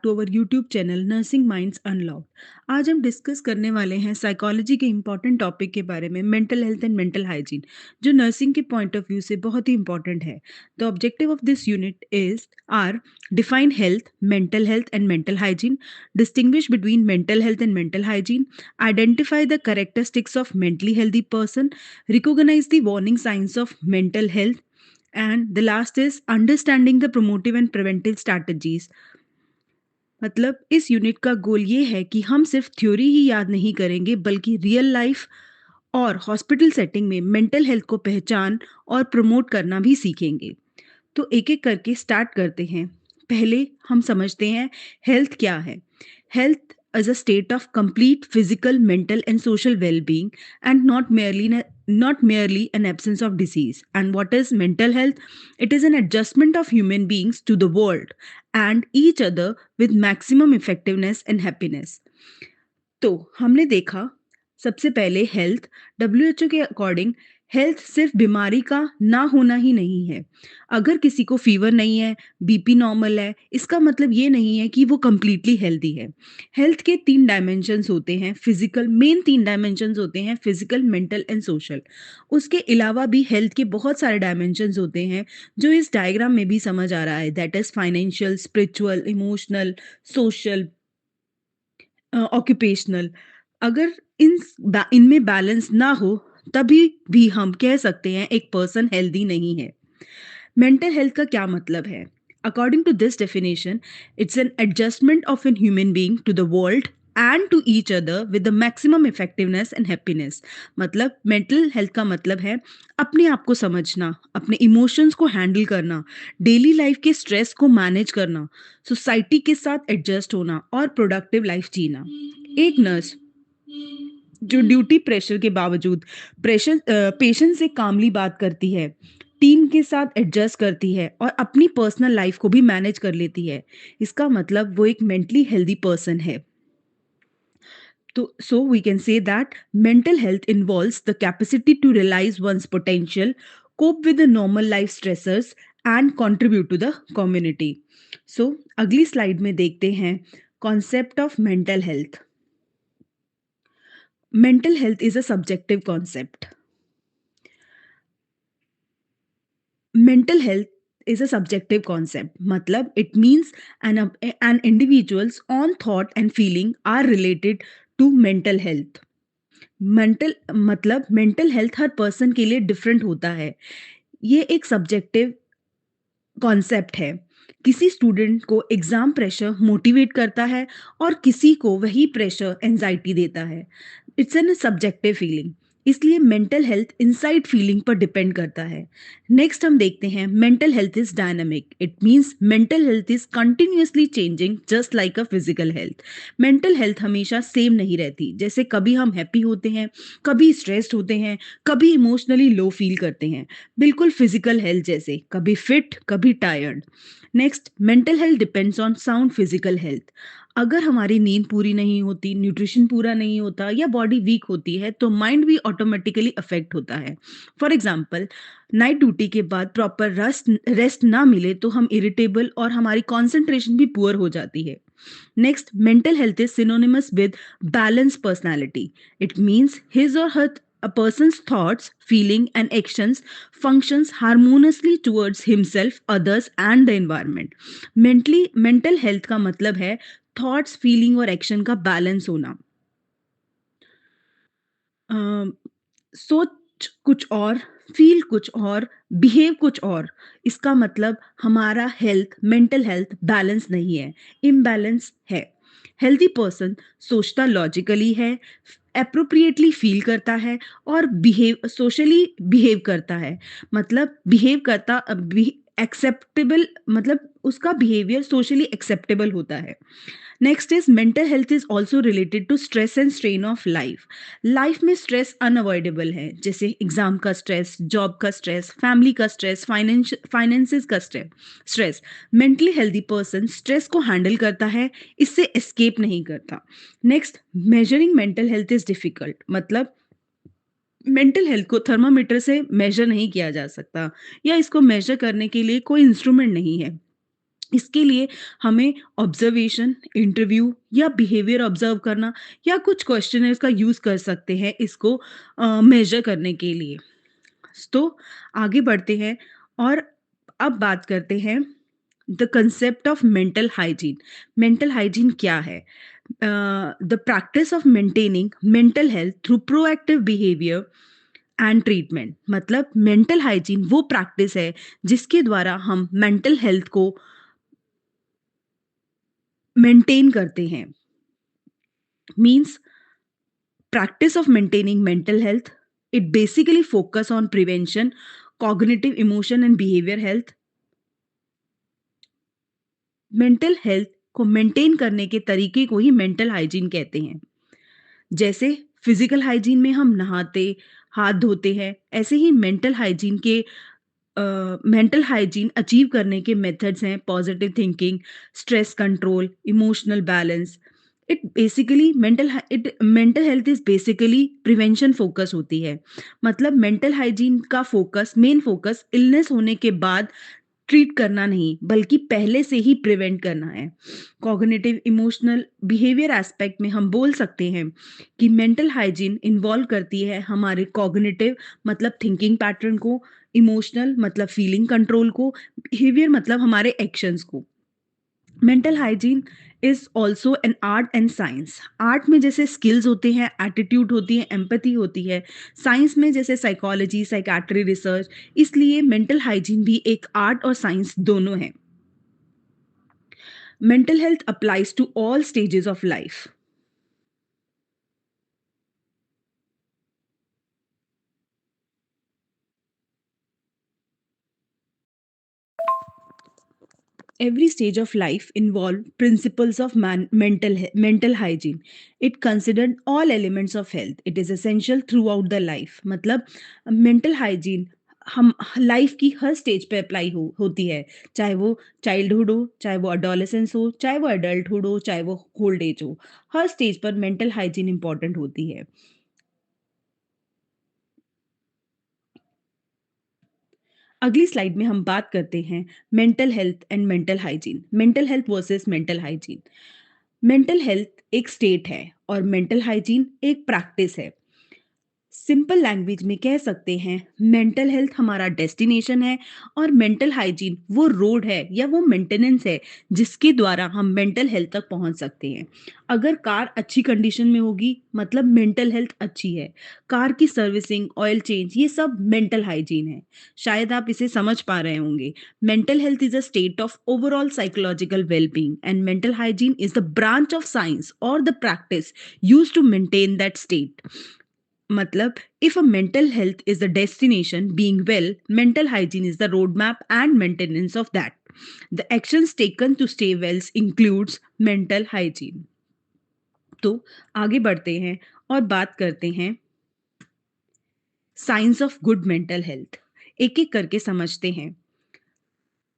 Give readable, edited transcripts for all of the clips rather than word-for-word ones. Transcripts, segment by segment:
To our YouTube channel nursing minds unlocked. आज हम discuss करने वाले हैं साइकोलॉजी के इम्पॉर्टेंट टॉपिक के बारे में, mental health and mental hygiene, जो नर्सिंग के पॉइंट ऑफ व्यू से बहुत ही इंपॉर्टेंट है। The objective of this unit is are define health and mental hygiene, distinguish between mental health and mental hygiene, identify the characteristics of mentally healthy person, recognize the warning signs of mental health, and the last is understanding the promotive and preventive strategies. मतलब इस unit का गोल ये है कि हम सिर्फ theory ही याद नहीं करेंगे, बल्कि रियल लाइफ और हॉस्पिटल सेटिंग में मेंटल हेल्थ को पहचान और प्रमोट करना भी सीखेंगे। तो एक-एक करके स्टार्ट करते हैं। पहले हम समझते हैं हेल्थ क्या है। Health is a state of complete physical, mental and social well being and not merely an absence of disease. And what is mental health? It is an adjustment of human beings to the world and each other with maximum effectiveness and happiness. तो हमने देखा सबसे पहले health, WHO के according health सिर्फ बीमारी का ना होना ही नहीं है। अगर किसी को फीवर नहीं है, बीपी नॉर्मल है, इसका मतलब ये नहीं है कि वो कंप्लीटली हेल्दी है। हेल्थ के 3 डायमेंशंस होते हैं, मेन 3 डायमेंशंस होते हैं, फिजिकल, मेंटल एंड सोशल। उसके अलावा भी हेल्थ के बहुत सारे डायमेंशंस होते हैं, जो इस डायग्राम में भी समझ आ रहा है, that is financial, spiritual, emotional, social, occupational. अगर इनमें बैलेंस ना हो, तभी भी हम कह सकते हैं एक पर्सन हेल्दी नहीं है। मेंटल हेल्थ का क्या मतलब है? According to this definition, it's an adjustment of an human being to the world and to each other with the maximum effectiveness and happiness. मतलब मेंटल हेल्थ का मतलब है अपने आप को समझना, अपने इमोशंस को हैंडल करना, डेली लाइफ के स्ट्रेस को मैनेज करना, सोसाइटी के साथ एडजस्ट होना और प्रोडक्टिव लाइफ जीना। एक नर्स जो ड्यूटी प्रेशर के बावजूद पेशेंट से कामली बात करती है, टीम के साथ एडजस्ट करती है और अपनी पर्सनल लाइफ को भी मैनेज कर लेती है, इसका मतलब वो एक मेंटली हेल्दी पर्सन है। तो so we can say that mental health involves the capacity to realise one's potential, cope with the normal life stressors and contribute to the community. So अगली स्लाइड में देखते हैं concept of mental health. Mental health is a subjective concept. Mental health is a subjective concept. मतलब it means an individual's own thought and feeling are related to mental health. Mental मतलब mental health हर person के लिए different होता है। ये एक subjective concept है। किसी स्टूडेंट को एग्जाम प्रेशर मोटिवेट करता है और किसी को वही प्रेशर एंजाइटी देता है। It's an subjective feeling. इसलिए मेंटल हेल्थ इनसाइड फीलिंग पर डिपेंड करता है। नेक्स्ट हम देखते हैं mental health is dynamic. It means mental health is continuously changing just like a physical health. Mental health हमेशा सेम नहीं रहती। जैसे कभी हम हैप्पी होते हैं, कभी स्ट्रेस्ड होते हैं, कभी इमोशनली लो फील करते हैं, बिल्कुल फिजिकल हेल्थ जैसे, कभी फिट कभी tired. Next, mental health depends on sound physical health. अगर हमारी नींद पूरी नहीं होती, न्यूट्रिशन पूरा नहीं होता या बॉडी वीक होती है, तो माइंड भी ऑटोमेटिकली अफेक्ट होता है। फॉर एग्जाम्पल, नाइट ड्यूटी के बाद प्रॉपर रेस्ट ना मिले तो हम इरिटेबल और हमारी कॉन्सेंट्रेशन भी पुअर हो जाती है। Next, mental health is synonymous with balanced personality. It means his or her a person's thoughts, feeling and actions functions harmoniously towards himself, others and the environment. Mental health का मतलब है thoughts, feeling और action का balance होना। अ, सोच कुछ और, feel कुछ और, बिहेव कुछ और। इसका मतलब हमारा हेल्थ, मेंटल हेल्थ बैलेंस नहीं है, इम्बैलेंस है। हेल्दी पर्सन सोचता लॉजिकली है, एप्रोप्रिएटली फील करता है और सोशली बिहेव करता है। मतलब बिहेव करता एक्सेप्टेबल, मतलब उसका बिहेवियर सोशली एक्सेप्टेबल होता है। Next is mental health is also related to stress and strain of life. Life में स्ट्रेस अनअवॉइडेबल है, जैसे एग्जाम का स्ट्रेस, जॉब का स्ट्रेस, फैमिली का स्ट्रेस, फाइनेंसेस का stress. Mentally healthy person stress को हैंडल करता है, इससे एस्केप नहीं करता। Next, measuring mental health is difficult. मतलब मेंटल हेल्थ को थर्मामीटर से मेजर नहीं किया जा सकता या इसको मेजर करने के लिए कोई इंस्ट्रूमेंट नहीं है। इसके लिए हमें ऑब्जर्वेशन, इंटरव्यू या बिहेवियर ऑब्जर्व करना या कुछ क्वेश्चनर्स का यूज़ कर सकते हैं इसको मेज़र करने के लिए। तो आगे बढ़ते हैं और अब बात करते हैं the concept of mental hygiene. Mental hygiene क्या है? The practice of maintaining mental health through proactive behaviour and treatment. मतलब मेंटल हाइजीन वो प्रैक्टिस है जिसके द्वारा हम मेंटल हेल्थ को मेंटेन करते हैं। Means practice of maintaining mental health, it basically focus on prevention, cognitive, emotion and behavior health। Mental health को मेंटेन करने के तरीके को ही मेंटल हाइजीन कहते हैं। जैसे फिजिकल हाइजीन में हम नहाते, हाथ धोते हैं, ऐसे ही मेंटल हाइजीन अचीव करने के मेथड्स हैं positive thinking, stress control, emotional balance. It mental health is basically prevention focus होती है। मतलब मेंटल हाइजीन का फोकस, मेन फोकस इलनेस होने के बाद ट्रीट करना नहीं, बल्कि पहले से ही प्रिवेंट करना है। कॉग्निटिव, इमोशनल, बिहेवियर एस्पेक्ट में हम बोल सकते हैं कि मेंटल हाइजीन इन्वॉल्व करती है हमारे कॉग्निटिव मतलब थिंकिंग पैटर्न को, इमोशनल मतलब फीलिंग कंट्रोल को, बिहेवियर मतलब हमारे एक्शंस को। Mental hygiene is also an art and science. Art में जैसे स्किल्स होते हैं, एटीट्यूड होती है, एम्पैथी होती है। साइंस में जैसे साइकोलॉजी, साइकाट्री रिसर्च। इसलिए मेंटल हाइजीन भी एक आर्ट और साइंस दोनों है। Mental health applies to all stages of life. Every stage of life involve principles of mental hygiene. It considered all elements of health. It is essential throughout the life. मतलब mental hygiene हम life की हर stage पे apply होती है, चाहे वो childhood हो, चाहे वो अडोलेसेंस हो, चाहे वो एडल्टहुड हो, चाहे वो ओल्ड एज हो। हर स्टेज पर मेंटल हाइजीन इंपॉर्टेंट होती है। अगली स्लाइड में हम बात करते हैं mental health and mental hygiene. Mental health versus mental hygiene. Mental health एक स्टेट है और मेंटल हाइजीन एक प्रैक्टिस है। सिंपल लैंग्वेज में कह सकते हैं मेंटल हेल्थ हमारा डेस्टिनेशन है और मेंटल हाइजीन वो रोड है या वो मेंटेनेंस है जिसके द्वारा हम मेंटल हेल्थ तक पहुंच सकते हैं। अगर कार अच्छी कंडीशन में होगी मतलब मेंटल हेल्थ अच्छी है। कार की सर्विसिंग, ऑयल चेंज, ये सब मेंटल हाइजीन है। शायद आप इसे समझ पा रहे होंगे। Mental health is a state of overall psychological wellbeing and mental hygiene is the branch of science और the practice use to maintain that state. मतलब if a mental health is the destination, being well, mental hygiene is the roadmap and maintenance of that. The actions taken to stay well includes mental hygiene। तो आगे बढ़ते हैं और बात करते हैं signs of good mental health. एक एक करके समझते हैं।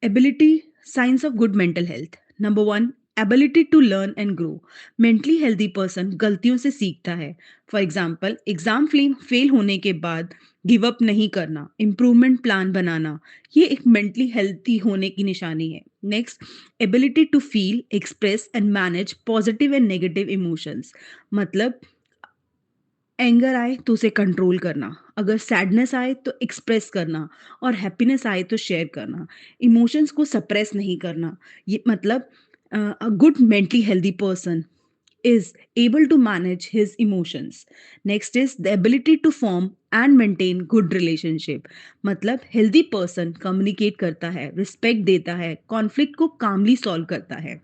Ability, signs of good mental health. Number one, ability to learn and grow. Mentally healthy person गलतियों से सीखता है। फॉर एग्जाम्पल, एग्जाम फेल होने के बाद गिव अप नहीं करना, इम्प्रूवमेंट प्लान बनाना, ये एक मेंटली हेल्थी होने की निशानी है। Next, ability to feel, express and manage positive and negative emotions. मतलब एंगर आए तो उसे कंट्रोल करना, अगर सैडनेस आए तो एक्सप्रेस करना और हैप्पीनेस आए तो शेयर करना। इमोशंस को सप्रेस नहीं करना। ये मतलब a good mentally healthy person is able to manage his emotions। Next is the ability to form and maintain good relationship। मतलब healthy person communicate करता है, respect देता है, conflict को calmly solve करता है।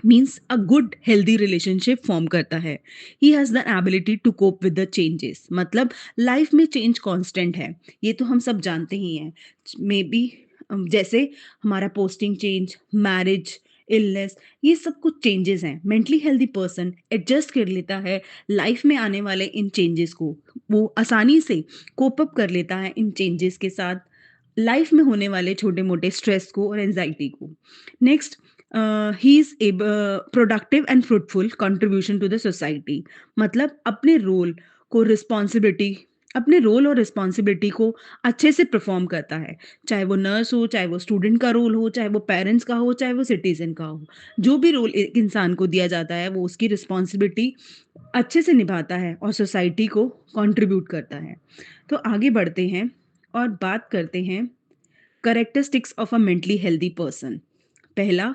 Means a good healthy relationship form करता है। He has the ability to cope with the changes. मतलब लाइफ में चेंज कांस्टेंट है, ये तो हम सब जानते ही हैं। मे बी जैसे हमारा पोस्टिंग चेंज, मैरिज, इलनेस, ये सब कुछ चेंजेस हैं। मेंटली हेल्दी पर्सन एडजस्ट कर लेता है लाइफ में आने वाले इन चेंजेस को। वो आसानी से कोप अप कर लेता है इन चेंजेस के साथ, लाइफ में होने वाले छोटे मोटे स्ट्रेस को और एंजाइटी को। Next, he is productive and fruitful contribution to the society. मतलब अपने रोल को रिस्पॉन्सिबिलिटी अपने रोल और रिस्पॉन्सिबिलिटी को अच्छे से परफॉर्म करता है। चाहे वो नर्स हो, चाहे वो स्टूडेंट का रोल हो, चाहे वो पेरेंट्स का हो, चाहे वो सिटीज़न का हो। जो भी रोल एक इंसान को दिया जाता है, वो उसकी रिस्पॉन्सिबिलिटी अच्छे से निभाता है और सोसाइटी को कंट्रीब्यूट करता है। तो आगे बढ़ते हैं और बात करते हैं characteristics of a mentally healthy person. पहला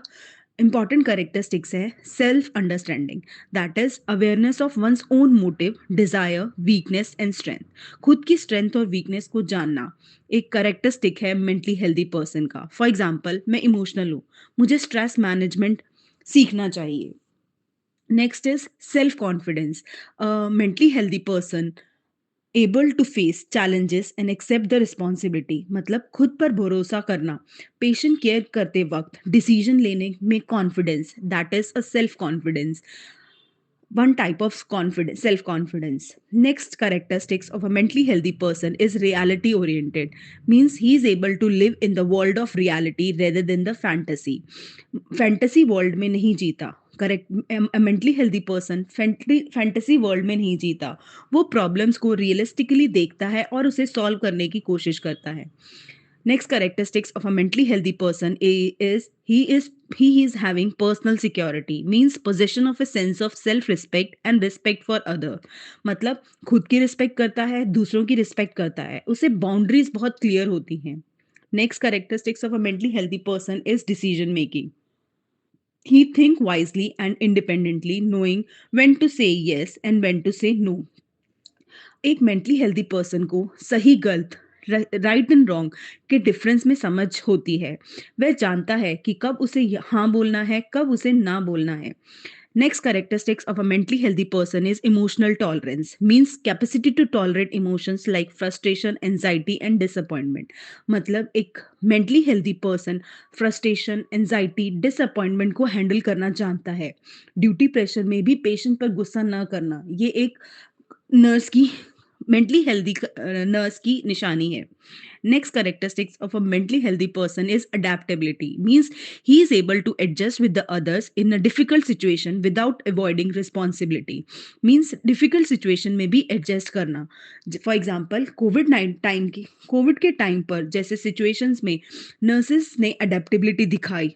इंपॉर्टेंट कैरेक्टरिस्टिक्स है self understanding, that is awareness of one's own motive, desire, weakness and strength. खुद की स्ट्रेंथ और वीकनेस को जानना एक कैरेक्टरिस्टिक है मेंटली हेल्दी पर्सन का। फॉर एग्जाम्पल, मैं इमोशनल हूँ, मुझे स्ट्रेस मैनेजमेंट सीखना चाहिए। Next is self confidence. Mentally healthy person able to face challenges and accept the responsibility, मतलब खुद पर भरोसा करना, पेशेंट केयर करते वक्त डिसीजन लेने में confidence, that is a self confidence, one type of confidence, self confidence. Next characteristics of a mentally healthy person is reality oriented, means he is able to live in the world of reality rather than the fantasy world में नहीं जीता। Correct, mentally healthy person fantasy world में नहीं जीता, वो problems को realistically देखता है और उसे सॉल्व करने की कोशिश करता है। Next characteristics of a mentally healthy person is having personal security, means possession of a sense of self respect and respect for other। मतलब खुद की रिस्पेक्ट करता है, दूसरों की रिस्पेक्ट करता है, उसे बाउंड्रीज बहुत क्लियर होती हैं। Next characteristics of a mentally healthy person is decision making. He think wisely and independently, knowing when to say yes and when to say no। एक मेंटली हेल्दी पर्सन को सही गलत, राइट एंड रॉन्ग के difference में समझ होती है। वह जानता है कि कब उसे हाँ बोलना है, कब उसे ना बोलना है। Next characteristics of a mentally healthy person is emotional tolerance, means capacity to tolerate emotions like frustration, anxiety and disappointment. मतलब एक mentally healthy person frustration, anxiety, disappointment को हैंडल करना जानता है। ड्यूटी प्रेशर में भी पेशेंट पर गुस्सा ना करना, ये एक नर्स की मेंटली हेल्दी नर्स की निशानी है। Next characteristics of a mentally healthy person is adaptability, means he is able to adjust with the others in a difficult situation without avoiding responsibility. Means difficult situation में भी adjust करना। For example, covid के time पर जैसे situations में nurses ने adaptability दिखाई।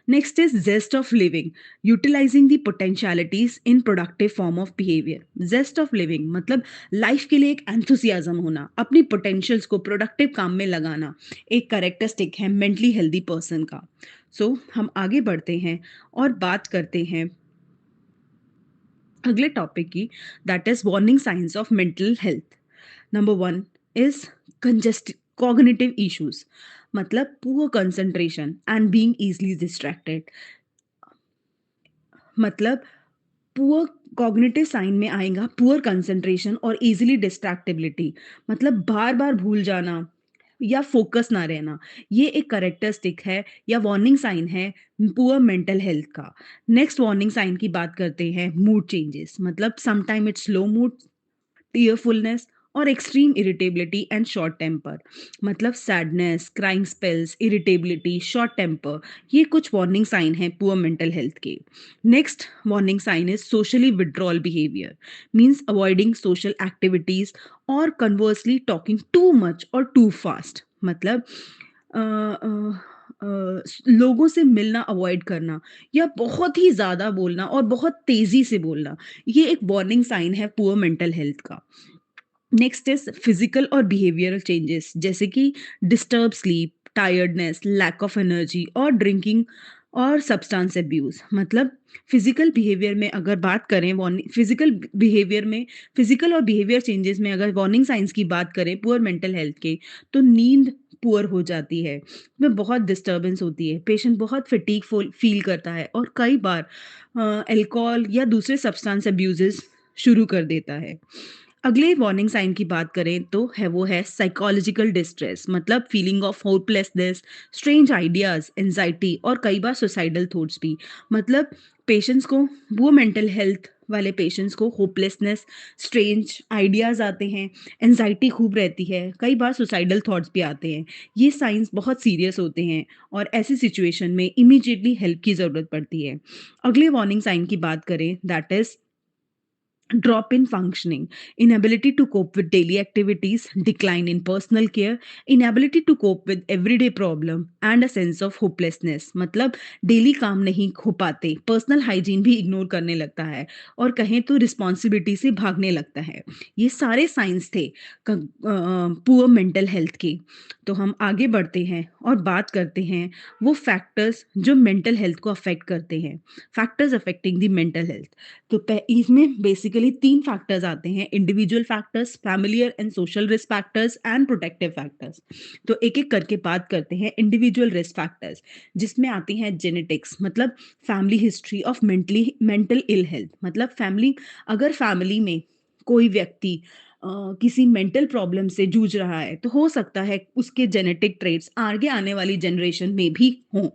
Next is zest of living, utilizing the potentialities in productive form of behavior। Zest of living मतलब लाइफ के लिए एक एंथुसियाज्म होना, अपनी पोटेंशियल्स को प्रोडक्टिव काम में लगाना, एक कैरेक्टरिस्टिक है मेंटली हेल्दी पर्सन का। हम आगे बढ़ते हैं और बात करते हैं अगले टॉपिक की, that is warning signs of mental health. Number one is congest cognitive issues, मतलब poor concentration and being easily distracted. मतलब पुअर कॉग्निटिव साइन में आएगा पुअर कंसंट्रेशन और इजीली डिस्ट्रैक्टिबिलिटी, मतलब बार बार भूल जाना या फोकस ना रहना। ये एक करेक्टरिस्टिक है या वार्निंग साइन है पुअर मेंटल हेल्थ का। नेक्स्ट वार्निंग साइन की बात करते हैं मूड चेंजेस, मतलब sometime it's low mood, tearfulness और extreme irritability and short temper. मतलब sadness, crying spells, irritability, short temper, ये कुछ वार्निंग साइन हैं पुअर मेंटल हेल्थ के। Next warning sign is socially withdrawal behaviour, means avoiding social activities और conversely talking too much और too fast. मतलब अ, अ, लोगों से मिलना अवॉइड करना या बहुत ही ज़्यादा बोलना और बहुत तेज़ी से बोलना, ये एक वार्निंग साइन है पुअर मेंटल हेल्थ का। नेक्स्ट इज फिजिकल और बिहेवियरल चेंजेस, जैसे कि disturb sleep, tiredness, lack of energy और ड्रिंकिंग और सब्सटेंस अब्यूज। मतलब फिजिकल बिहेवियर में अगर बात करें, वार्निंग फिजिकल और बिहेवियर चेंजेस में अगर वार्निंग साइंस की बात करें पुअर मेंटल हेल्थ के, तो नींद पुअर हो जाती है, में बहुत डिस्टर्बेंस होती है, पेशेंट बहुत फटीग फील करता है और कई बार अल्कोहल या दूसरे सब्सटेंस अब्यूजेस शुरू कर देता है। अगले वार्निंग साइन की बात करें तो है वो है साइकोलॉजिकल डिस्ट्रेस, मतलब feeling of hopelessness, strange ideas, anxiety और कई बार सुसाइडल थॉट्स भी। मतलब पेशेंट्स को, वो मेंटल हेल्थ वाले पेशेंट्स को होपलेसनेस, स्ट्रेंज आइडियाज आते हैं, एंजाइटी खूब रहती है, कई बार सुसाइडल थॉट्स भी आते हैं। ये साइंस बहुत सीरियस होते हैं और ऐसी सिचुएशन में इमीडिएटली हेल्प की ज़रूरत पड़ती है। अगले वार्निंग साइन की बात करें, that is drop in functioning, inability to cope with daily activities, decline in personal care, inability to cope with everyday problem and a sense of hopelessness. मतलब डेली काम नहीं हो पाते, पर्सनल हाइजीन भी ignore करने लगता है और कहें तो रिस्पॉन्सिबिलिटी से भागने लगता है। ये सारे साइंस थे पुअर मेंटल हेल्थ के। तो हम आगे बढ़ते हैं और बात करते हैं वो फैक्टर्स जो मेंटल हेल्थ को अफेक्ट करते हैं, factors affecting the mental health. तो इसमें बेसिकली 3 फैक्टर्स आते हैं, individual factors, familiar and social risk factors and protective factors. तो एक-एक करके बात करते हैं इंडिविजुअल रिस्क फैक्टर्स, जिसमें आती हैं जेनेटिक्स, मतलब family history of mental ill health, मतलब अगर फैमिली में कोई व्यक्ति किसी मेंटल प्रॉब्लम से जूझ रहा है, तो हो सकता है उसके जेनेटिक ट्रेट्स आगे आने वाली जनरेशन में भी हों।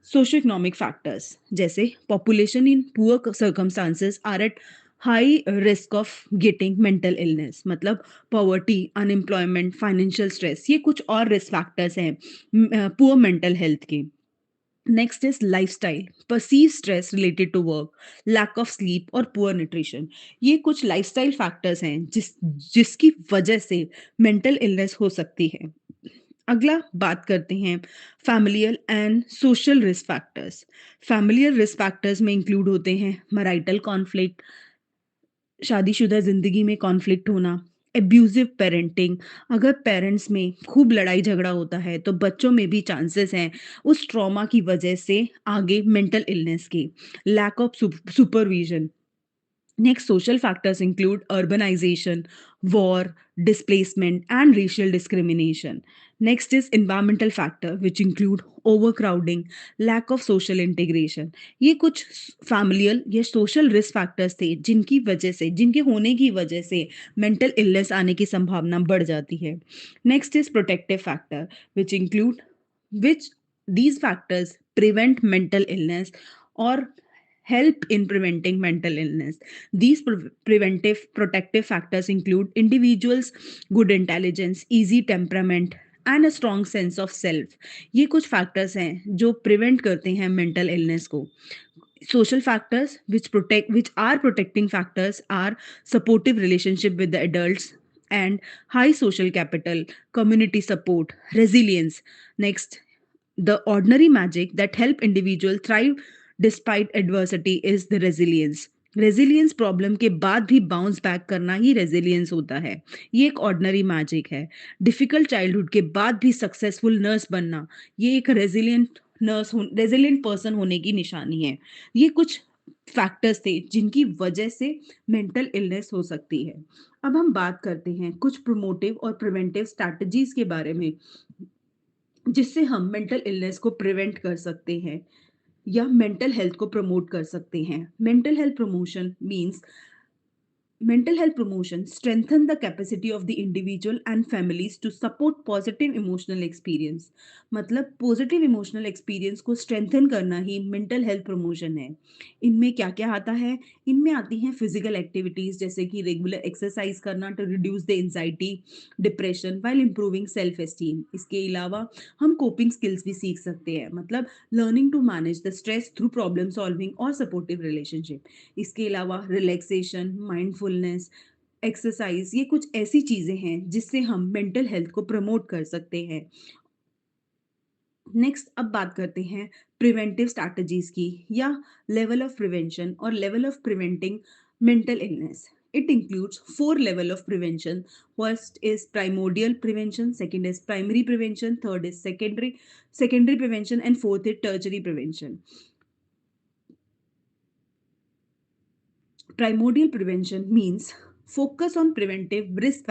सोशो इकोनॉमिक फैक्टर्स जैसे population in poor circumstances are at high risk of getting mental illness, मतलब पॉवर्टी, अनएम्प्लॉयमेंट, फाइनेंशियल स्ट्रेस, ये कुछ और रिस्क फैक्टर्स हैं पुअर मेंटल हेल्थ के। Next is lifestyle, perceive stress related to work, lack of sleep और poor nutrition. ये कुछ lifestyle factors हैं जिसकी वजह से मेंटल इलनेस हो सकती है। अगला बात करते हैं familial and social risk factors. Familial risk factors में इंक्लूड होते हैं मैरिटल कॉन्फ्लिक्ट, शादीशुदा ज़िंदगी में कॉन्फ्लिक्ट होना, एब्यूज़िव पेरेंटिंग, अगर पेरेंट्स में खूब लड़ाई झगड़ा होता है, तो बच्चों में भी चांसेस हैं उस ट्रॉमा की वजह से आगे मेंटल इलनेस के। Lack of supervision. Next, social factors include urbanization, war, displacement, and racial discrimination. Next is environmental factor, which include overcrowding, lack of social integration. ये कुछ familial या social risk factors थे जिनके होने की वजह से mental illness आने की संभावना बढ़ जाती है. Next is protective factor, which these factors prevent mental illness or help in preventing mental illness. These preventive protective factors include individuals' good intelligence, easy temperament and a strong sense of self. ये कुछ factors हैं जो prevent करते हैं mental illness को. Social factors which are protecting factors are supportive relationship with the adults and high social capital, community support, resilience. Next, the ordinary magic that help individual thrive despite adversity is the resilience. Resilience problem के बाद भी bounce back करना ही resilience होता है। ये एक ordinary magic है। Difficult childhood के बाद भी सक्सेसफुल नर्स बनना, ये एक रेजिलियंट पर्सन होने की निशानी है। ये कुछ फैक्टर्स थे जिनकी वजह से मेंटल इलनेस हो सकती है। अब हम बात करते हैं कुछ प्रोमोटिव और प्रिवेंटिव स्ट्रैटेजीज के बारे में, जिससे हम मेंटल इलनेस को प्रिवेंट कर सकते हैं या मेंटल हेल्थ को प्रमोट कर सकते हैं। Mental health promotion strengthen the capacity of the individual and families to support positive emotional experience. मतलब पॉजिटिव इमोशनल एक्सपीरियंस को स्ट्रेंथन करना ही मेंटल हेल्थ प्रमोशन है। इनमें क्या क्या आता है? इनमें आती हैं फिजिकल एक्टिविटीज जैसे कि रेगुलर एक्सरसाइज करना to reduce the anxiety, depression while improving self esteem. इसके अलावा हम कोपिंग स्किल्स भी सीख सकते हैं, मतलब learning to manage the stress through problem solving और सपोर्टिव रिलेशनशिप। इसके अलावा रिलैक्सेशन, माइंडफुलनेस, एक्सरसाइज, ये कुछ ऐसी चीजें हैं जिससे हम मेंटल हेल्थ को प्रमोट कर सकते हैं। नेक्स्ट, अब बात करते हैं प्रिवेंटिव स्ट्रैटेजीज की या लेवल ऑफ प्रिवेंशन और level of preventing mental illness. It includes 4 levels of prevention. First is primordial prevention, second is primary prevention, third is secondary prevention, and fourth is tertiary prevention. Primordial prevention means focus on preventing risk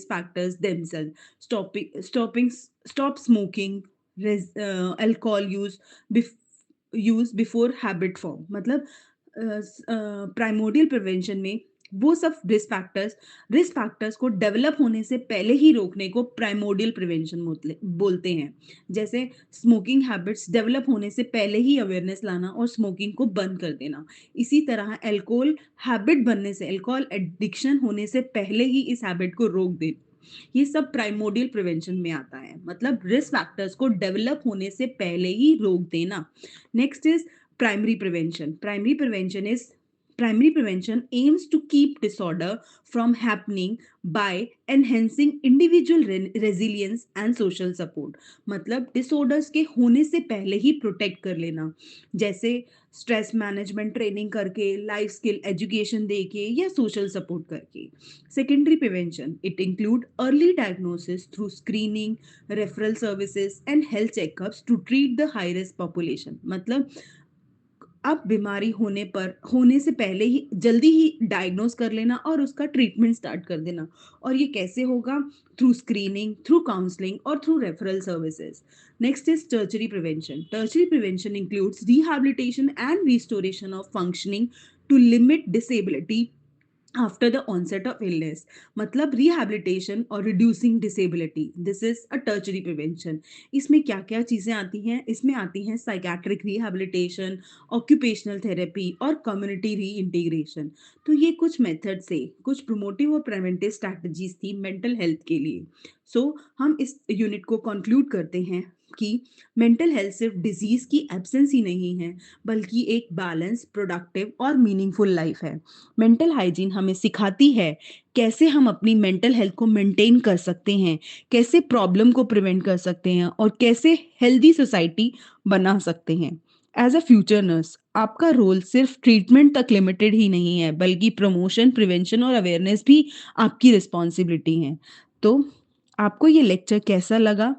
factors themselves. Stop smoking, alcohol use before habit form. मतलब primordial prevention में वो सब risk factors को develop होने से पहले ही रोकने को प्राइमोडियल प्रिवेंशन बोलते हैं। जैसे स्मोकिंग हैबिट्स डेवलप होने से पहले ही अवेयरनेस लाना और स्मोकिंग को बंद कर देना। इसी तरह अल्कोहल एडिक्शन होने से पहले ही इस हैबिट को रोक देना। ये सब प्राइमोडियल प्रिवेंशन में आता है, मतलब रिस्क फैक्टर्स को डेवलप होने से पहले ही रोक देना। Next is Primary prevention aims to keep disorder from happening by enhancing individual resilience and social support. मतलब डिसऑर्डर्स के होने से पहले ही प्रोटेक्ट कर लेना, जैसे स्ट्रेस मैनेजमेंट ट्रेनिंग करके, लाइफ स्किल एजुकेशन देके या सोशल सपोर्ट करके. Secondary prevention it include early diagnosis through screening, referral services and health checkups to treat the high risk population. मतलब अब बीमारी होने से पहले ही जल्दी ही डायग्नोज कर लेना और उसका ट्रीटमेंट स्टार्ट कर देना. और ये कैसे होगा? थ्रू स्क्रीनिंग, थ्रू काउंसलिंग और through referral services. Next is tertiary prevention. Tertiary prevention includes rehabilitation and restoration of functioning to limit disability after the onset of illness. मतलब रिहैबिलिटेशन और reducing disability, this is a tertiary prevention. इसमें क्या क्या चीज़ें आती हैं? इसमें आती हैं साइकेट्रिक रिहैबिलिटेशन, ऑक्यूपेशनल थेरेपी और कम्युनिटी री इंटीग्रेशन. तो ये कुछ मेथड से कुछ प्रोमोटिव और प्रिवेंटिव स्ट्रैटेजीज थी मेंटल हेल्थ के लिए. हम इस यूनिट को कंक्लूड करते हैं कि मेंटल हेल्थ सिर्फ डिजीज की एब्सेंस ही नहीं है, बल्कि एक बैलेंस, प्रोडक्टिव और मीनिंगफुल लाइफ है. मेंटल हाइजीन हमें सिखाती है कैसे हम अपनी मेंटल हेल्थ को मेंटेन कर सकते हैं, कैसे प्रॉब्लम को प्रिवेंट कर सकते हैं और कैसे हेल्दी सोसाइटी बना सकते हैं. एज अ फ्यूचर नर्स आपका रोल सिर्फ ट्रीटमेंट तक लिमिटेड ही नहीं है, बल्कि प्रमोशन, प्रिवेंशन और अवेयरनेस भी आपकी रिस्पॉन्सिबिलिटी है. तो आपको ये लेक्चर कैसा लगा?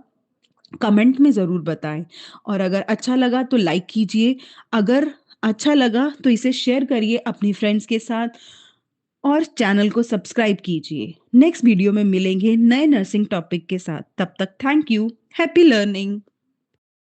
कमेंट में ज़रूर बताएं, और अगर अच्छा लगा तो लाइक कीजिए. अगर अच्छा लगा तो इसे शेयर करिए अपनी फ्रेंड्स के साथ और चैनल को सब्सक्राइब कीजिए. नेक्स्ट वीडियो में मिलेंगे नए नर्सिंग टॉपिक के साथ. तब तक थैंक यू. Happy learning.